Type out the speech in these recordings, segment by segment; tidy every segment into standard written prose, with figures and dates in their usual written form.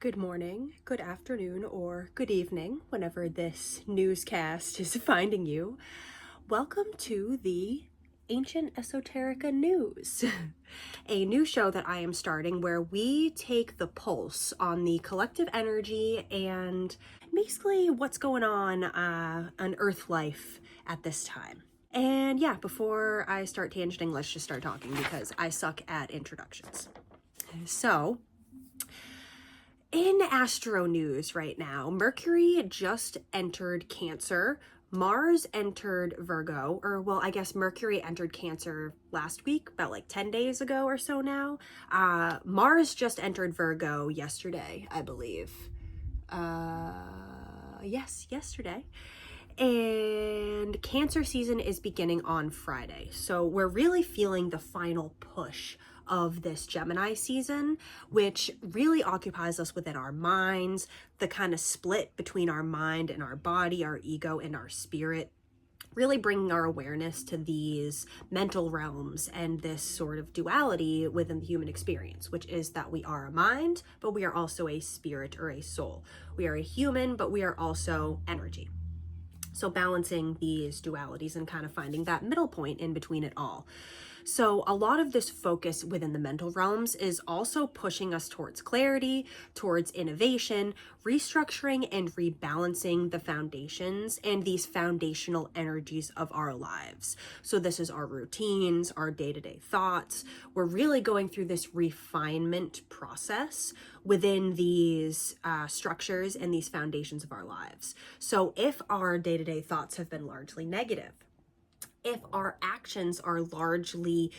Good morning, good afternoon, or good evening, whenever this newscast is finding you. Welcome to the Ancient Esoterica News, a new show that I am starting where we take the pulse on the collective energy and basically what's going on Earth life at this time. And yeah, before I start tangenting, let's just start talking because I suck at introductions. So, in Astro news right now, Mercury just entered Cancer. Mars entered Virgo, or well, I guess Mercury entered Cancer last week, about like 10 days ago or so now. Mars just entered Virgo yesterday, I believe. Yes, yesterday. And Cancer season is beginning on Friday. So we're really feeling the final push of this Gemini season, which really occupies us within our minds, the kind of split between our mind and our body, our ego and our spirit, really bringing our awareness to these mental realms and this sort of duality within the human experience, which is that we are a mind, but we are also a spirit or a soul. We are a human, but we are also energy. So balancing these dualities and kind of finding that middle point in between it all. So a lot of this focus within the mental realms is also pushing us towards clarity, towards innovation, restructuring and rebalancing the foundations and these foundational energies of our lives. So this is our routines, our day-to-day thoughts. We're really going through this refinement process within these structures and these foundations of our lives. So if our day-to-day thoughts have been largely negative, if our actions are largely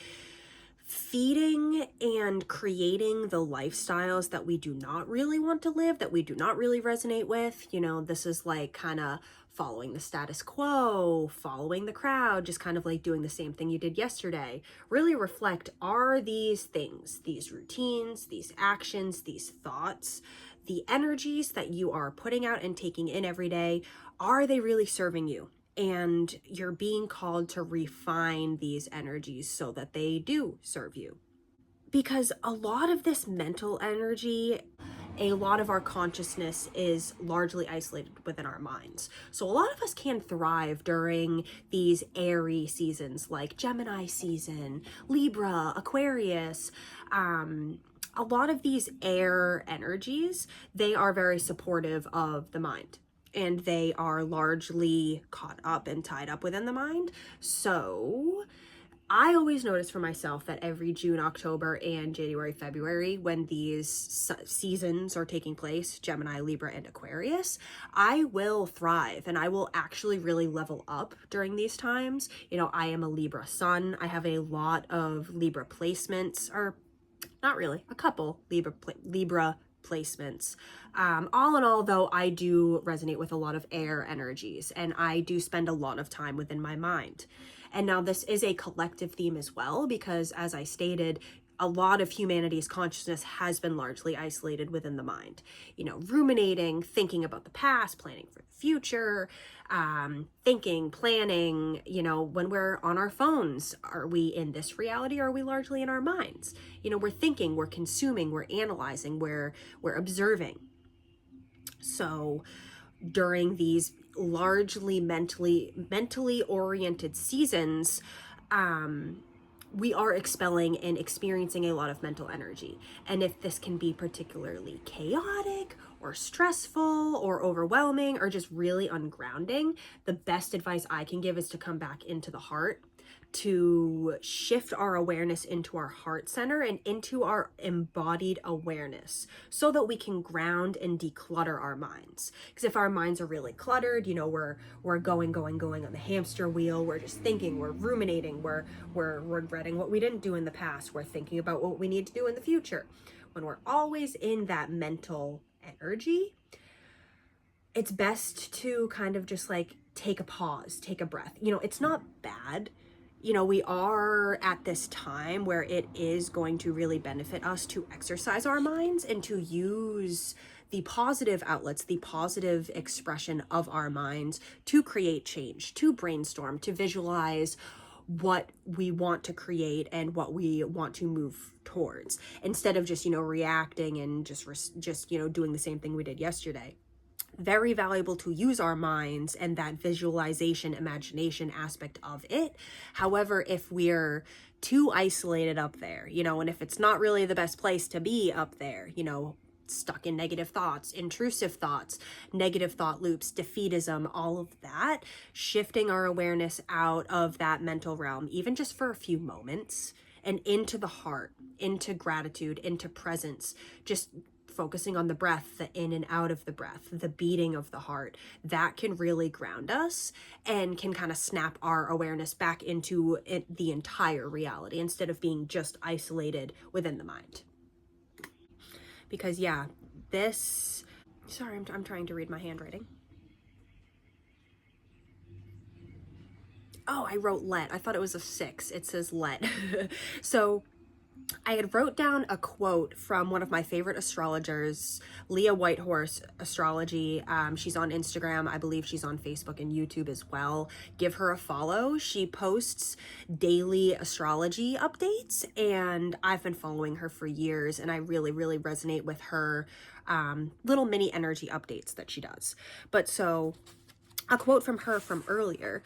feeding and creating the lifestyles that we do not really want to live, that we do not really resonate with, this is like kind of following the status quo, following the crowd, just kind of like doing the same thing you did yesterday. Really reflect, are these things, these routines, these actions, these thoughts, the energies that you are putting out and taking in every day, are they really serving you? And you're being called to refine these energies so that they do serve you. Because a lot of this mental energy, a lot of our consciousness is largely isolated within our minds. So a lot of us can thrive during these airy seasons like Gemini season, Libra, Aquarius. A lot of these air energies, they are very supportive of the mind. And they are largely caught up and tied up within the mind. So I always notice for myself that every June, October, and January, February, when these seasons are taking place, Gemini, Libra, and Aquarius, I will thrive and I will actually really level up during these times. I am a Libra sun. I have a lot of Libra placements, or not really, a couple Libra placements. All in all, though, I do resonate with a lot of air energies and I do spend a lot of time within my mind. And now this is a collective theme as well, because as I stated, a lot of humanity's consciousness has been largely isolated within the mind. Ruminating, thinking about the past, planning for the future, thinking, planning, when we're on our phones, are we in this reality or are we largely in our minds? We're thinking, we're consuming, we're analyzing, we're observing. So during these largely mentally oriented seasons, we are expelling and experiencing a lot of mental energy. And if this can be particularly chaotic or stressful or overwhelming or just really ungrounding, the best advice I can give is to come back into the heart, to shift our awareness into our heart center and into our embodied awareness so that we can ground and declutter our minds. Because if our minds are really cluttered, we're going on the hamster wheel, we're just thinking, we're ruminating, we're regretting what we didn't do in the past, we're thinking about what we need to do in the future. When we're always in that mental energy, it's best to kind of just like take a pause, take a breath. It's not bad. We are at this time where it is going to really benefit us to exercise our minds and to use the positive outlets, the positive expression of our minds to create change, to brainstorm, to visualize what we want to create and what we want to move towards, instead of just, reacting and just doing the same thing we did yesterday. Very valuable to use our minds and that visualization, imagination aspect of it. However, if we're too isolated up there, and if it's not really the best place to be up there, stuck in negative thoughts, intrusive thoughts, negative thought loops, defeatism, all of that, shifting our awareness out of that mental realm, even just for a few moments, and into the heart, into gratitude, into presence, just focusing on the breath, the in and out of the breath, the beating of the heart, that can really ground us and can kind of snap our awareness back into the entire reality, instead of being just isolated within the mind. Because sorry, I'm trying to read my handwriting. Oh, I wrote let. I thought it was a 6. It says let. So I had wrote down a quote from one of my favorite astrologers, Leah Whitehorse Astrology. She's on Instagram. I believe she's on Facebook and YouTube as well. Give her a follow. She posts daily astrology updates, and I've been following her for years, and I really, really resonate with her little mini energy updates that she does. But so a quote from her from earlier.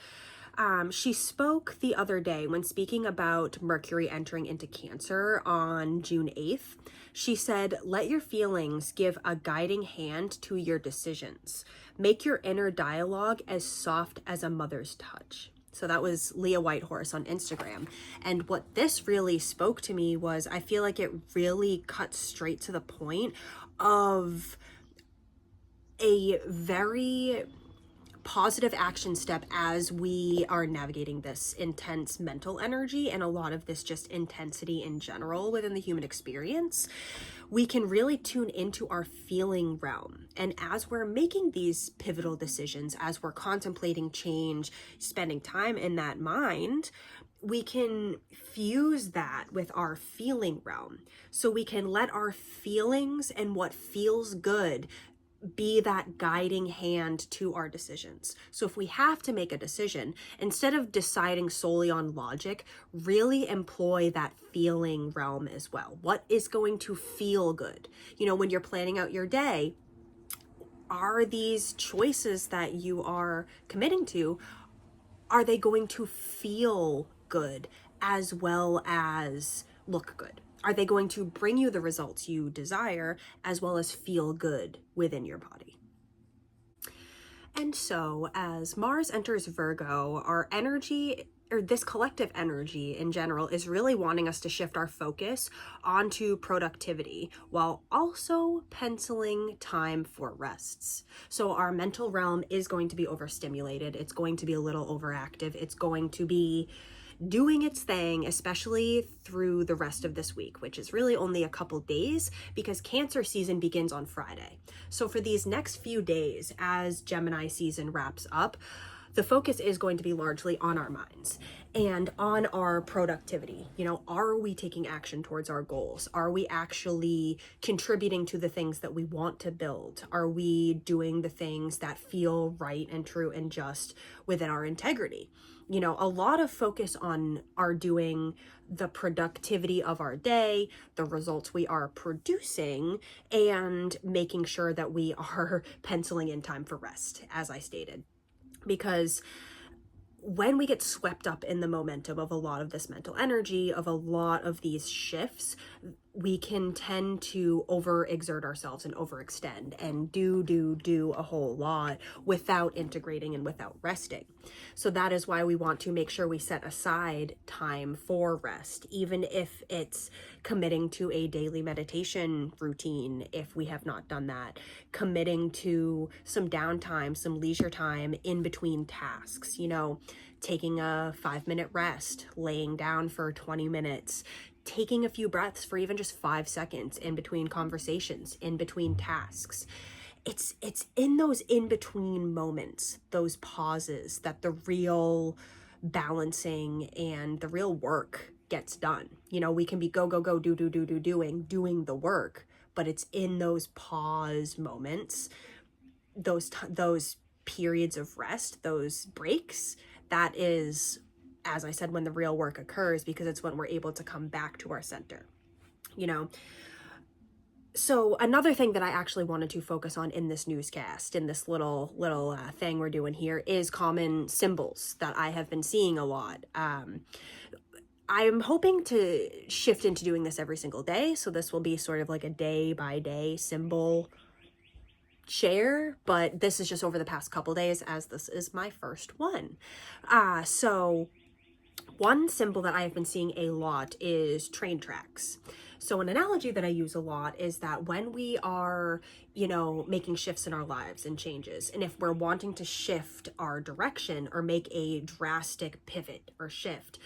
She spoke the other day when speaking about Mercury entering into Cancer on June 8th. She said, "Let your feelings give a guiding hand to your decisions. Make your inner dialogue as soft as a mother's touch." So that was Leah Whitehorse on Instagram. And what this really spoke to me was, I feel like it really cut straight to the point of a very positive action step as we are navigating this intense mental energy and a lot of this just intensity in general within the human experience. We can really tune into our feeling realm. And as we're making these pivotal decisions, as we're contemplating change, spending time in that mind, we can fuse that with our feeling realm. So we can let our feelings and what feels good be that guiding hand to our decisions. So if we have to make a decision, instead of deciding solely on logic, really employ that feeling realm as well. What is going to feel good? When you're planning out your day, are these choices that you are committing to, are they going to feel good as well as look good? Are they going to bring you the results you desire as well as feel good within your body? And so as Mars enters Virgo, our energy, or this collective energy in general, is really wanting us to shift our focus onto productivity while also penciling time for rests. So our mental realm is going to be overstimulated. It's going to be a little overactive. It's going to be doing its thing, especially through the rest of this week, which is really only a couple days because Cancer season begins on Friday. So for these next few days, as Gemini season wraps up, the focus is going to be largely on our minds and on our productivity. Are we taking action towards our goals? Are we actually contributing to the things that we want to build? Are we doing the things that feel right and true and just within our integrity? A lot of focus on our doing the productivity of our day, the results we are producing, and making sure that we are penciling in time for rest, as I stated. Because when we get swept up in the momentum of a lot of this mental energy, of a lot of these shifts, we can tend to overexert ourselves and overextend and do a whole lot without integrating and without resting. So that is why we want to make sure we set aside time for rest, even if it's committing to a daily meditation routine if we have not done that, committing to some downtime, some leisure time in between tasks, taking a 5-minute rest, laying down for 20 minutes, taking a few breaths for even just 5 seconds in between conversations, in between tasks. It's in those in-between moments, those pauses, that the real balancing and the real work gets done. We can be go, doing the work, but it's in those pause moments, those periods of rest, those breaks, that is as I said, when the real work occurs, because it's when we're able to come back to our center, you know. So another thing that I actually wanted to focus on in this newscast, in this little thing we're doing here, is common symbols that I have been seeing a lot. I'm hoping to shift into doing this every single day, so this will be sort of like a day by day symbol share, but this is just over the past couple days, as this is my first one. So one symbol that I have been seeing a lot is train tracks. So an analogy that I use a lot is that when we are, you know, making shifts in our lives and changes, and if we're wanting to shift our direction or make a drastic pivot or shift,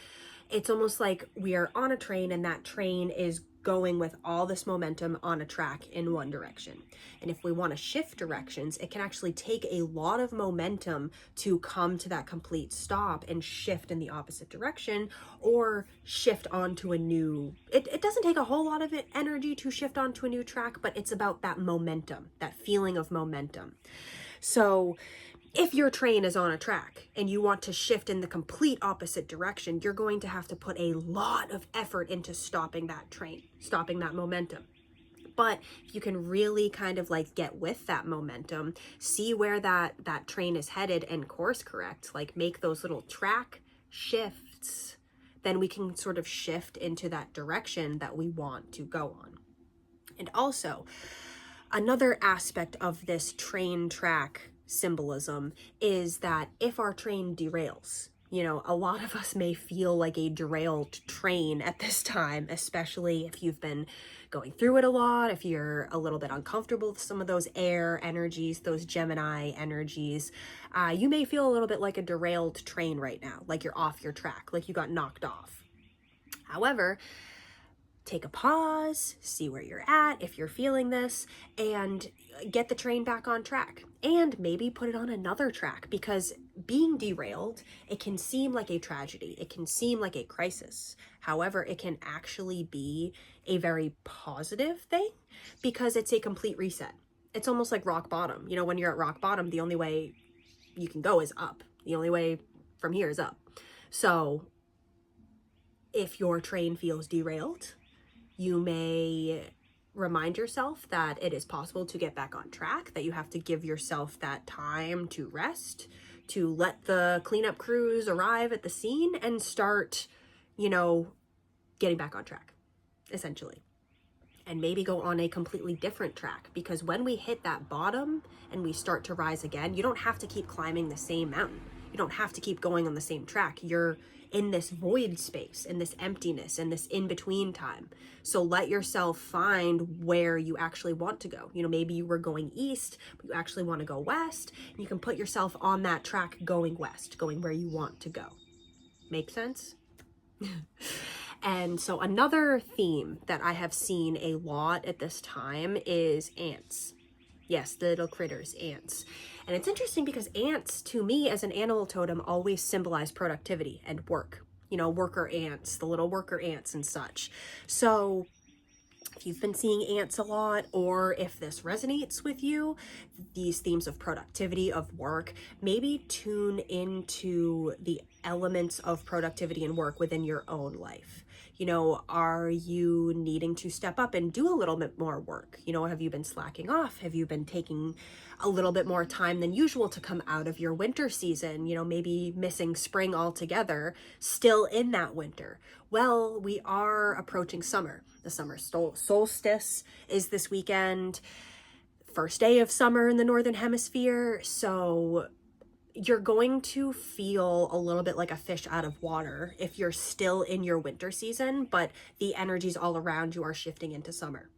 it's almost like we are on a train, and that train is going with all this momentum on a track in one direction. And if we want to shift directions, it can actually take a lot of momentum to come to that complete stop and shift in the opposite direction, or shift onto a new, it doesn't take a whole lot of energy to shift onto a new track, but it's about that momentum, that feeling of momentum. So if your train is on a track and you want to shift in the complete opposite direction, you're going to have to put a lot of effort into stopping that train, stopping that momentum. But if you can really kind of like get with that momentum, see where that train is headed and course correct, like make those little track shifts, then we can sort of shift into that direction that we want to go on. And also, another aspect of this train track symbolism is that if our train derails, you know, a lot of us may feel like a derailed train at this time, especially if you've been going through it a lot, if you're a little bit uncomfortable with some of those air energies, those Gemini energies. You may feel a little bit like a derailed train right now, like you're off your track, like you got knocked off. However, take a pause, see where you're at if you're feeling this, and get the train back on track. And maybe put it on another track, because being derailed, it can seem like a tragedy. It can seem like a crisis. However, it can actually be a very positive thing, because it's a complete reset. It's almost like rock bottom. You know, when you're at rock bottom, the only way you can go is up. The only way from here is up. So if your train feels derailed, you may remind yourself that it is possible to get back on track, that you have to give yourself that time to rest, to let the cleanup crews arrive at the scene and start, you know, getting back on track, essentially. And maybe go on a completely different track, because when we hit that bottom and we start to rise again, you don't have to keep climbing the same mountain. You don't have to keep going on the same track. You're in this void space, in this emptiness, in this in-between time. So let yourself find where you actually want to go. You know, maybe you were going east, but you actually want to go west. And you can put yourself on that track going west, going where you want to go. Make sense? And so another theme that I have seen a lot at this time is ants. Yes, the little critters, ants. And it's interesting because ants, to me, as an animal totem, always symbolize productivity and work. You know, worker ants, the little worker ants and such. So if you've been seeing ants a lot, or if this resonates with you, these themes of productivity, of work, maybe tune into the elements of productivity and work within your own life. You know, are you needing to step up and do a little bit more work? You know, have you been slacking off? Have you been taking a little bit more time than usual to come out of your winter season? You know, maybe missing spring altogether, still in that winter. Well, we are approaching summer. The summer solstice is this weekend, first day of summer in the Northern Hemisphere. So you're going to feel a little bit like a fish out of water if you're still in your winter season, but the energies all around you are shifting into summer.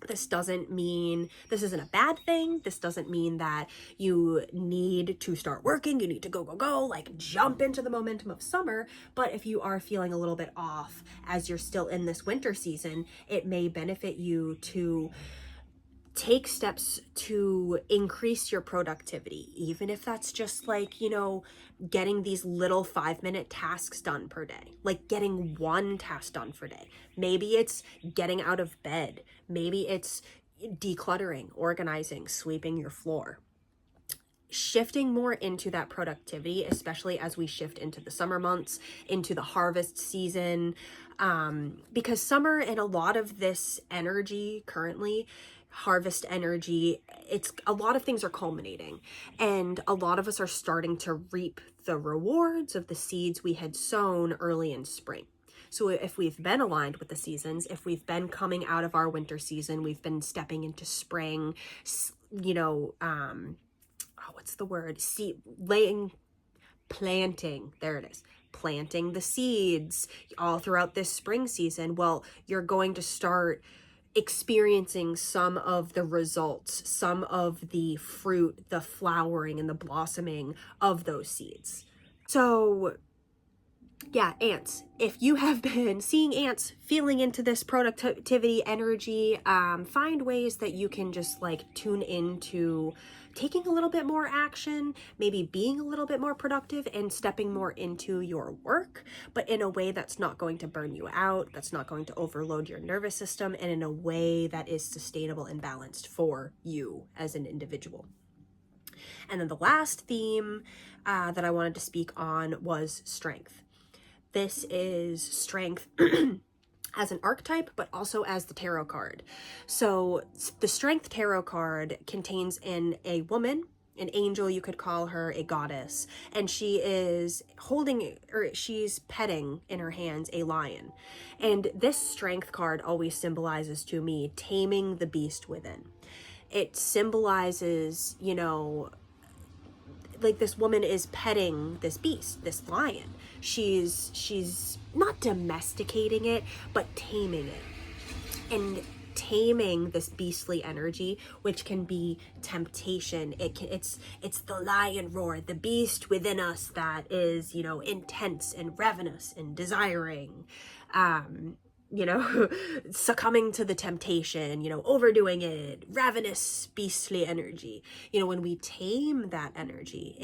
This doesn't mean, this isn't a bad thing. This doesn't mean that you need to start working, you need to go, like jump into the momentum of summer. But if you are feeling a little bit off as you're still in this winter season, it may benefit you to take steps to increase your productivity, even if that's just like, you know, getting these little 5-minute tasks done per day, like getting one task done per day. Maybe it's getting out of bed. Maybe it's decluttering, organizing, sweeping your floor. shifting more into that productivity, especially as we shift into the summer months, into the harvest season, because summer and a lot of this energy currently, harvest energy, it's a lot of things are culminating, and a lot of us are starting to reap the rewards of the seeds we had sown early in spring. So if we've been aligned with the seasons, if we've been coming out of our winter season, we've been stepping into spring, you know, what's the word? Planting, there it is. Planting the seeds all throughout this spring season. Well, you're going to start experiencing some of the results, some of the fruit, the flowering and the blossoming of those seeds. So yeah, ants. If you have been seeing ants, feeling into this productivity energy, find ways that you can just like tune into taking a little bit more action, maybe being a little bit more productive and stepping more into your work, but in a way that's not going to burn you out, that's not going to overload your nervous system, and in a way that is sustainable and balanced for you as an individual. And then the last theme that I wanted to speak on was strength. This is strength as an archetype, but also as the tarot card. So the Strength Tarot card contains a woman, an angel, you could call her a goddess, and she is she's petting in her hands a lion. And this Strength card always symbolizes to me taming the beast within. It symbolizes, you know, like this woman is petting this beast, this lion. She's not domesticating it, but taming it. And taming this beastly energy, which can be temptation. It's the lion roar, the beast within us that is, you know, intense and ravenous and desiring. You know, succumbing to the temptation, you know, overdoing it, ravenous, beastly energy. You know, when we tame that energy,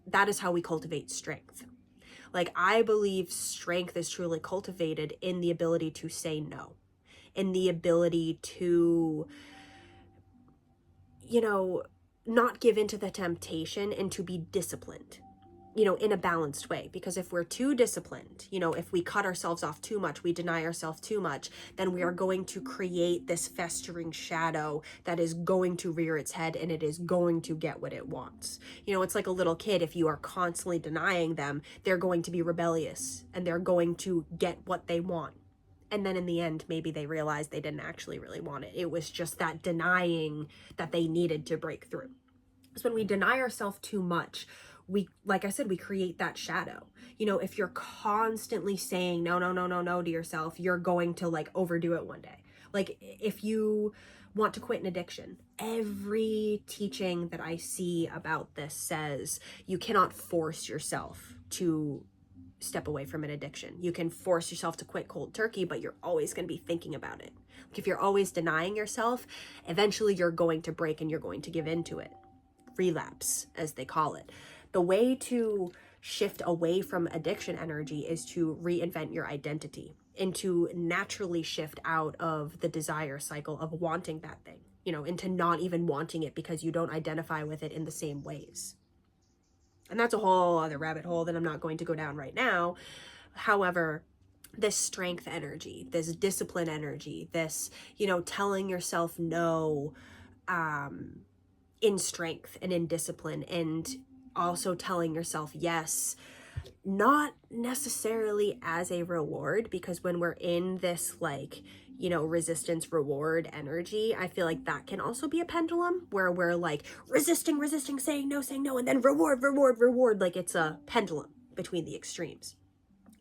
that is how we cultivate strength. Like, I believe strength is truly cultivated in the ability to say no, in the ability to, you know, not give into the temptation and to be disciplined, you know, in a balanced way. Because if we're too disciplined, you know, if we cut ourselves off too much, we deny ourselves too much, then we are going to create this festering shadow that is going to rear its head, and it is going to get what it wants. You know, it's like a little kid. If you are constantly denying them, they're going to be rebellious and they're going to get what they want. And then in the end, maybe they realize they didn't actually really want it. It was just that denying that they needed to break through. So when we deny ourselves too much, we, like I said, we create that shadow. You know, if you're constantly saying no to yourself, you're going to like overdo it one day. Like if you want to quit an addiction, every teaching that I see about this says you cannot force yourself to step away from an addiction. You can force yourself to quit cold turkey, but you're always going to be thinking about it. Like if you're always denying yourself, eventually you're going to break and you're going to give into it. Relapse, as they call it. The way to shift away from addiction energy is to reinvent your identity and to naturally shift out of the desire cycle of wanting that thing, you know, into not even wanting it because you don't identify with it in the same ways. And that's a whole other rabbit hole that I'm not going to go down right now. However, this strength energy, this discipline energy, this, you know, telling yourself no, in strength and in discipline, and also telling yourself yes, not necessarily as a reward, because when we're in this like, you know, resistance reward energy, I feel like that can also be a pendulum where we're like resisting, saying no, and then reward, like it's a pendulum between the extremes.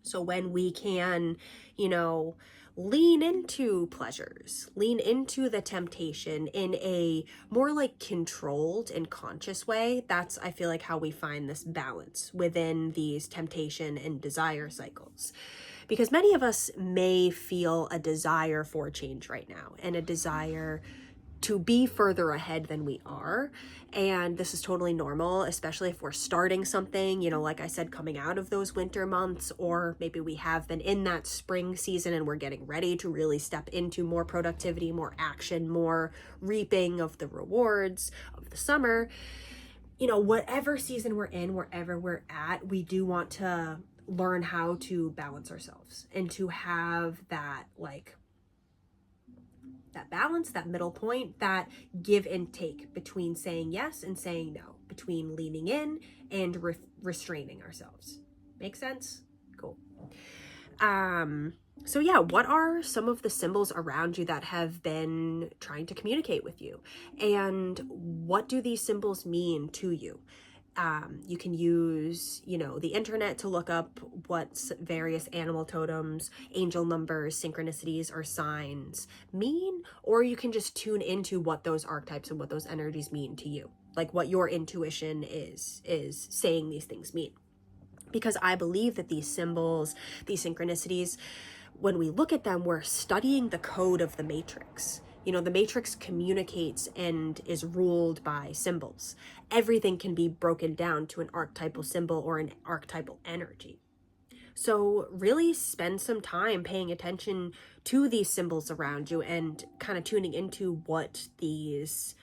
So when we can, you know, lean into pleasures, lean into the temptation in a more like controlled and conscious way, that's, I feel like, how we find this balance within these temptation and desire cycles. Because many of us may feel a desire for change right now and a desire to be further ahead than we are. And this is totally normal, especially if we're starting something, you know, like I said, coming out of those winter months, or maybe we have been in that spring season and we're getting ready to really step into more productivity, more action, more reaping of the rewards of the summer. you know, whatever season we're in, wherever we're at, we do want to learn how to balance ourselves and to have that, like, that balance, that middle point, that give and take between saying yes and saying no, between leaning in and restraining ourselves. Make sense? Cool. So yeah, what are some of the symbols around you that have been trying to communicate with you? And what do these symbols mean to you? You can use, you know, the internet to look up what various animal totems, angel numbers, synchronicities, or signs mean, or you can just tune into what those archetypes and what those energies mean to you, like what your intuition is saying these things mean. Because I believe that these symbols, these synchronicities, when we look at them, we're studying the code of the matrix. You know, the matrix communicates and is ruled by symbols. Everything can be broken down to an archetypal symbol or an archetypal energy. So really spend some time paying attention to these symbols around you and kind of tuning into what these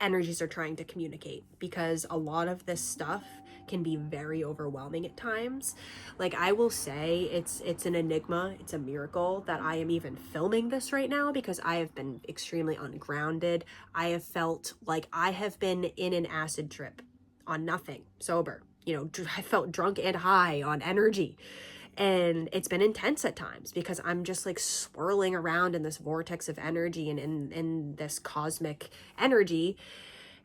energies are trying to communicate, because a lot of this stuff can be very overwhelming at times. Like, I will say it's an enigma, it's a miracle that I am even filming this right now, because I have been extremely ungrounded. I have felt like I have been in an acid trip on nothing, sober. You know, I felt drunk and high on energy. And it's been intense at times because I'm just like swirling around in this vortex of energy and in this cosmic energy.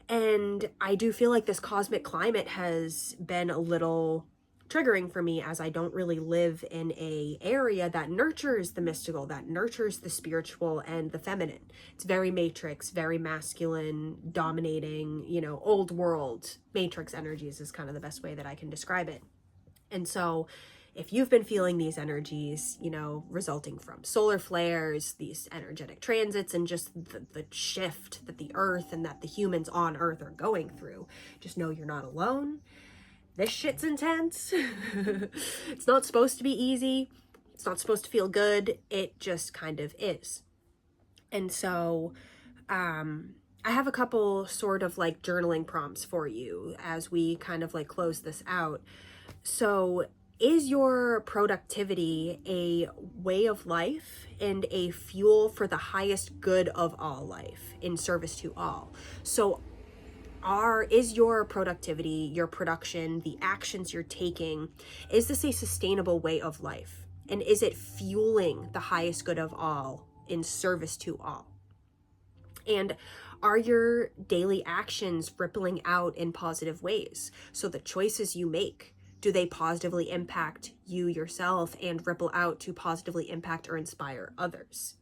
And I do feel like this cosmic climate has been a little triggering for me, as I don't really live in a area that nurtures the mystical, that nurtures the spiritual and the feminine. It's very matrix, very masculine, dominating, you know, old world matrix energies is kind of the best way that I can describe it. And so if you've been feeling these energies, you know, resulting from solar flares, these energetic transits, and just the shift that the earth and that the humans on earth are going through, just know you're not alone. This shit's intense. It's not supposed to be easy. It's not supposed to feel good. It just kind of is. And so, I have a couple sort of like journaling prompts for you as we kind of like close this out. So, is your productivity a way of life and a fuel for the highest good of all life in service to all? So is your productivity, your production, the actions you're taking, is this a sustainable way of life? And is it fueling the highest good of all in service to all? And are your daily actions rippling out in positive ways? So the choices you make, do they positively impact you yourself and ripple out to positively impact or inspire others?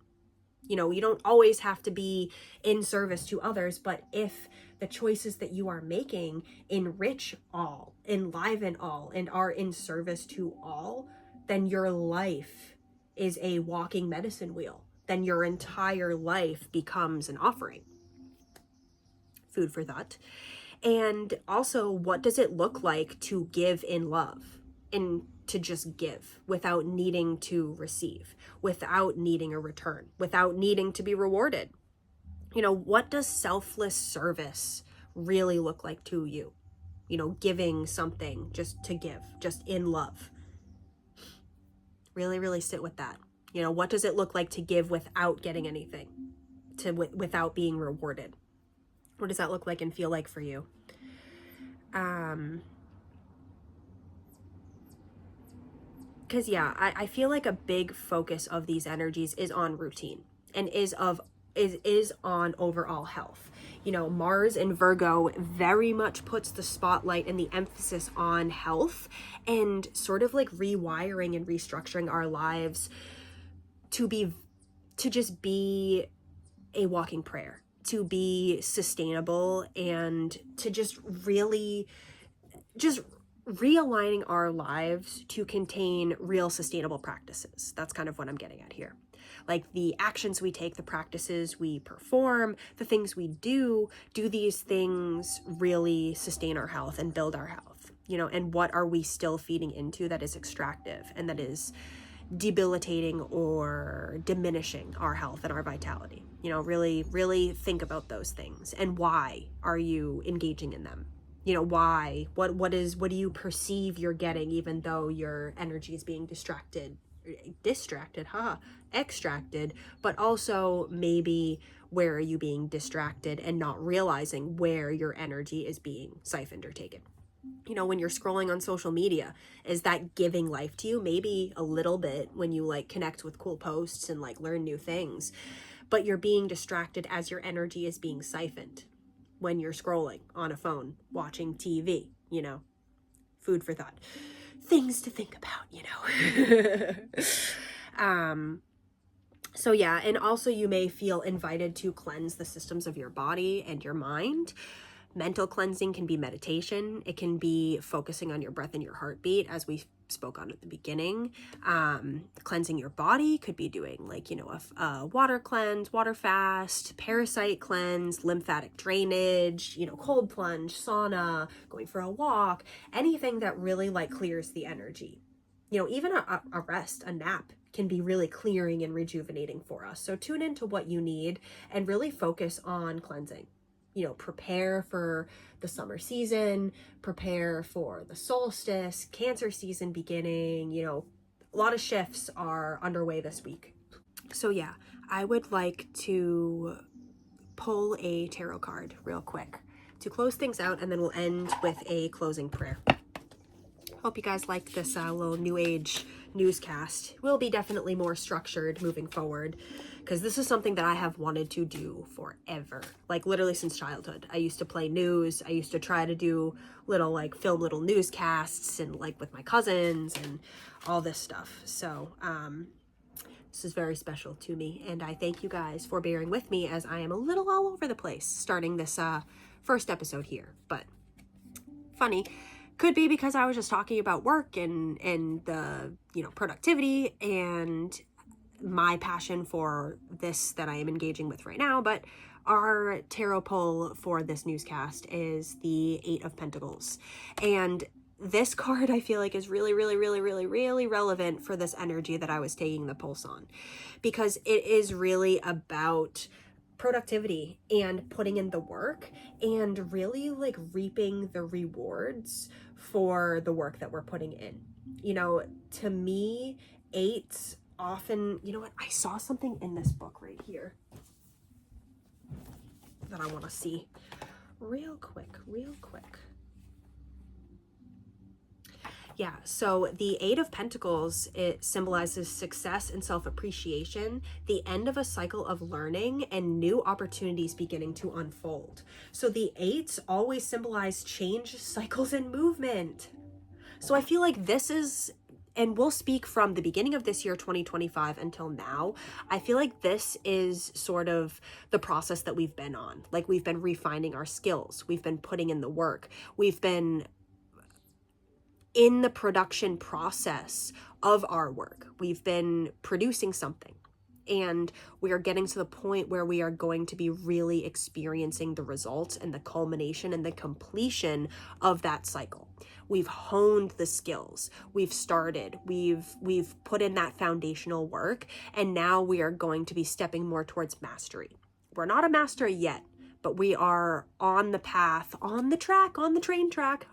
You know, you don't always have to be in service to others, but if the choices that you are making enrich all, enliven all, and are in service to all, then your life is a walking medicine wheel. Then your entire life becomes an offering. Food for thought. And also, what does it look like to give in love and to just give without needing to receive, without needing a return, without needing to be rewarded? You know, what does selfless service really look like to you? You know, giving something just to give, just in love. Really, really sit with that. You know, what does it look like to give without getting anything, without being rewarded? What does that look like and feel like for you? Because yeah, I feel like a big focus of these energies is on routine and is on overall health. You know, Mars in Virgo very much puts the spotlight and the emphasis on health and sort of like rewiring and restructuring our lives to just be a walking prayer, to be sustainable, and to just really just realigning our lives to contain real sustainable practices. That's kind of what I'm getting at here. Like the actions we take, the practices we perform, the things we do these things really sustain our health and build our health? You know, and what are we still feeding into that is extractive and that is debilitating or diminishing our health and our vitality? You know, really, really think about those things and why are you engaging in them? You know, why? What do you perceive you're getting, even though your energy is being extracted, but also maybe where are you being distracted and not realizing where your energy is being siphoned or taken. You know, when you're scrolling on social media, is that giving life to you? Maybe a little bit when you like connect with cool posts and like learn new things, but you're being distracted as your energy is being siphoned when you're scrolling on a phone, watching TV, you know, food for thought, things to think about, you know. So yeah, and also you may feel invited to cleanse the systems of your body and your mind. Mental cleansing can be meditation. It can be focusing on your breath and your heartbeat, as we spoke on at the beginning. Cleansing your body could be doing like, you know, a water cleanse, water fast, parasite cleanse, lymphatic drainage, you know, cold plunge, sauna, going for a walk, anything that really like clears the energy. You know, even a rest, a nap can be really clearing and rejuvenating for us. So tune into what you need and really focus on cleansing. You know, prepare for the summer season, prepare for the solstice, Cancer season beginning. You know, a lot of shifts are underway this week. So yeah, I would like to pull a tarot card real quick to close things out, and then we'll end with a closing prayer. Hope you guys liked this little new age newscast. It will be definitely more structured moving forward, because this is something that I have wanted to do forever, like literally since childhood. I used to play news. I used to try to do little like film little newscasts and like with my cousins and all this stuff. So this is very special to me, and I thank you guys for bearing with me as I am a little all over the place starting this first episode here. But funny, could be because I was just talking about work and the, you know, productivity and my passion for this that I am engaging with right now. But our tarot pull for this newscast is the 8 of Pentacles. And this card I feel like is really, really, really, really, really relevant for this energy that I was taking the pulse on, because it is really about productivity and putting in the work and really like reaping the rewards for the work that we're putting in. You know, to me, 8s often, you know what, I saw something in this book right here that I want to see real quick. Yeah, so the 8 of Pentacles, it symbolizes success and self-appreciation, the end of a cycle of learning and new opportunities beginning to unfold. So the 8s always symbolize change, cycles, and movement. So I feel like this is, and we'll speak from the beginning of this year, 2025, until now, I feel like this is sort of the process that we've been on. Like, we've been refining our skills. We've been putting in the work. We've been in the production process of our work. We've been producing something, and we are getting to the point where we are going to be really experiencing the results and the culmination and the completion of that cycle. We've honed the skills. We've started. We've put in that foundational work, and now we are going to be stepping more towards mastery. We're not a master yet, but we are on the path, on the train track,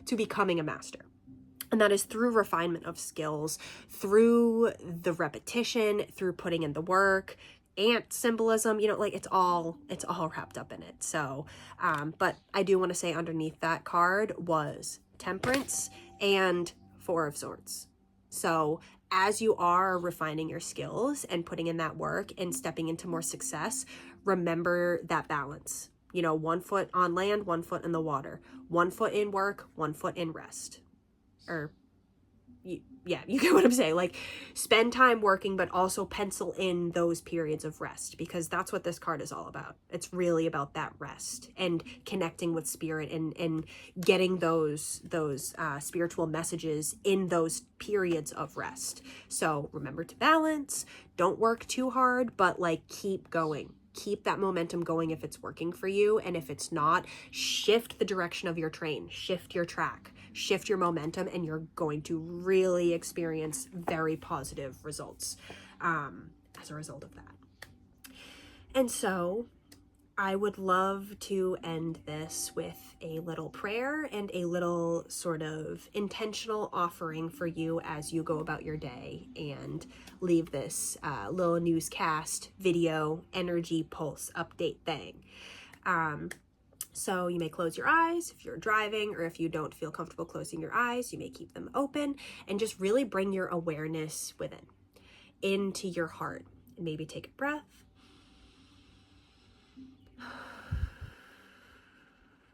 to becoming a master. And that is through refinement of skills, through the repetition, through putting in the work, ant symbolism, you know, like it's all wrapped up in it. So, but I do want to say underneath that card was Temperance and 4 of Swords. So as you are refining your skills and putting in that work and stepping into more success, remember that balance. You know, 1 foot on land, 1 foot in the water, 1 foot in work, 1 foot in rest. Or, yeah, you get what I'm saying. Like, spend time working, but also pencil in those periods of rest, because that's what this card is all about. It's really about that rest and connecting with spirit and getting those spiritual messages in those periods of rest. So remember to balance, don't work too hard, but like keep going. Keep that momentum going if it's working for you. And if it's not, shift the direction of your train, shift your track, shift your momentum, and you're going to really experience very positive results as a result of that. And so I would love to end this with a little prayer and a little sort of intentional offering for you as you go about your day and leave this little newscast video energy pulse update thing. So you may close your eyes if you're driving, or if you don't feel comfortable closing your eyes, you may keep them open and just really bring your awareness within, into your heart, and maybe take a breath.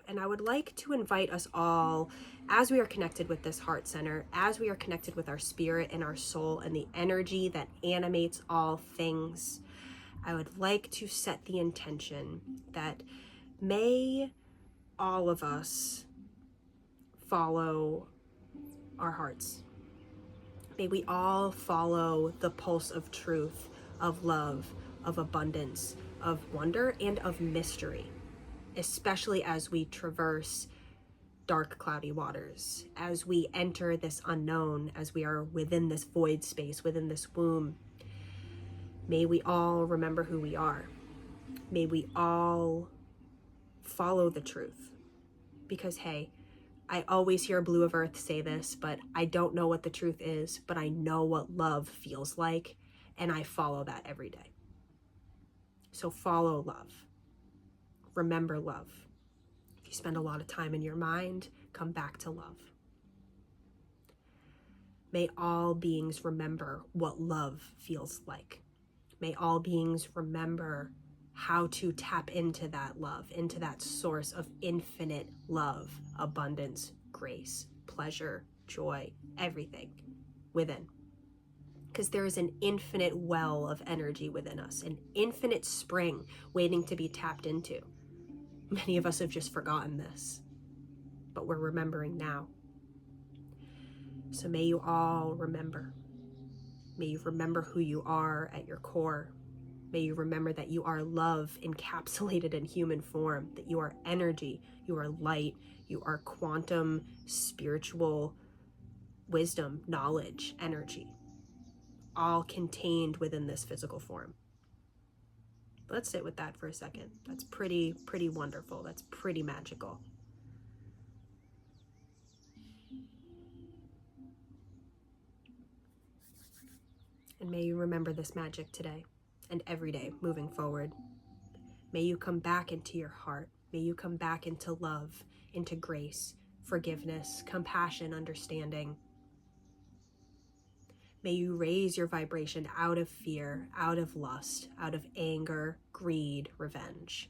And I would like to invite us all, as we are connected with this heart center, as we are connected with our spirit and our soul and the energy that animates all things, I would like to set the intention that may all of us follow our hearts. May we all follow the pulse of truth, of love, of abundance, of wonder, and of mystery, especially as we traverse dark, cloudy waters, as we enter this unknown, as we are within this void space, within this womb. May we all remember who we are. May we all follow the truth. Because, hey, I always hear Blue of Earth say this, but I don't know what the truth is, but I know what love feels like, and I follow that every day. So follow love. Remember love. If you spend a lot of time in your mind, come back to love. May all beings remember what love feels like. May all beings remember how to tap into that love, into that source of infinite love, abundance, grace, pleasure, joy, everything within. Because there is an infinite well of energy within us, an infinite spring waiting to be tapped into. Many of us have just forgotten this, but we're remembering now. So may you all remember. May you remember who you are at your core. May you remember that you are love encapsulated in human form, that you are energy, you are light, you are quantum, spiritual wisdom, knowledge, energy, all contained within this physical form. Let's sit with that for a second. That's pretty wonderful. That's pretty magical. And may you remember this magic today and every day moving forward. May you come back into your heart. May you come back into love, into grace, forgiveness, compassion, understanding. May you raise your vibration out of fear, out of lust, out of anger, greed, revenge.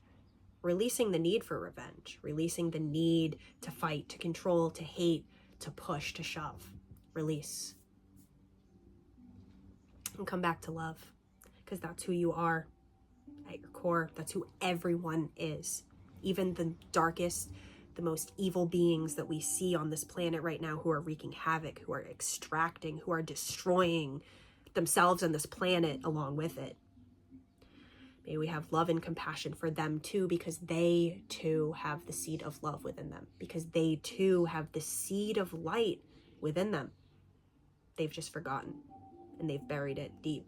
Releasing the need for revenge, releasing the need to fight, to control, to hate, to push, to shove. Release. And come back to love, because that's who you are at your core. That's who everyone is. Even the darkest, the most evil beings that we see on this planet right now, who are wreaking havoc, who are extracting, who are destroying themselves and this planet along with it. May we have love and compassion for them too, because they too have the seed of love within them, because they too have the seed of light within them. They've just forgotten, and they've buried it deep.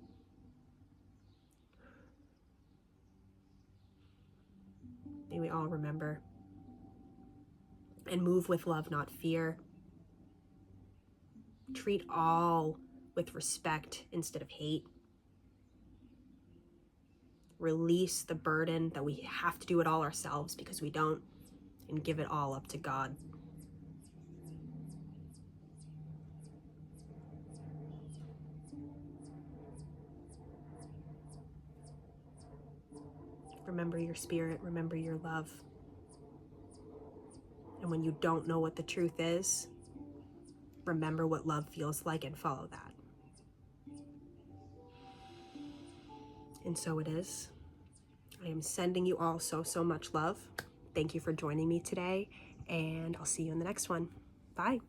May we all remember and move with love, not fear. Treat all with respect instead of hate. Release the burden that we have to do it all ourselves, because we don't, and give it all up to God. Remember your spirit, remember your love. And when you don't know what the truth is, remember what love feels like and follow that. And so it is. I am sending you all so much love. Thank you for joining me today, and I'll see you in the next one. Bye.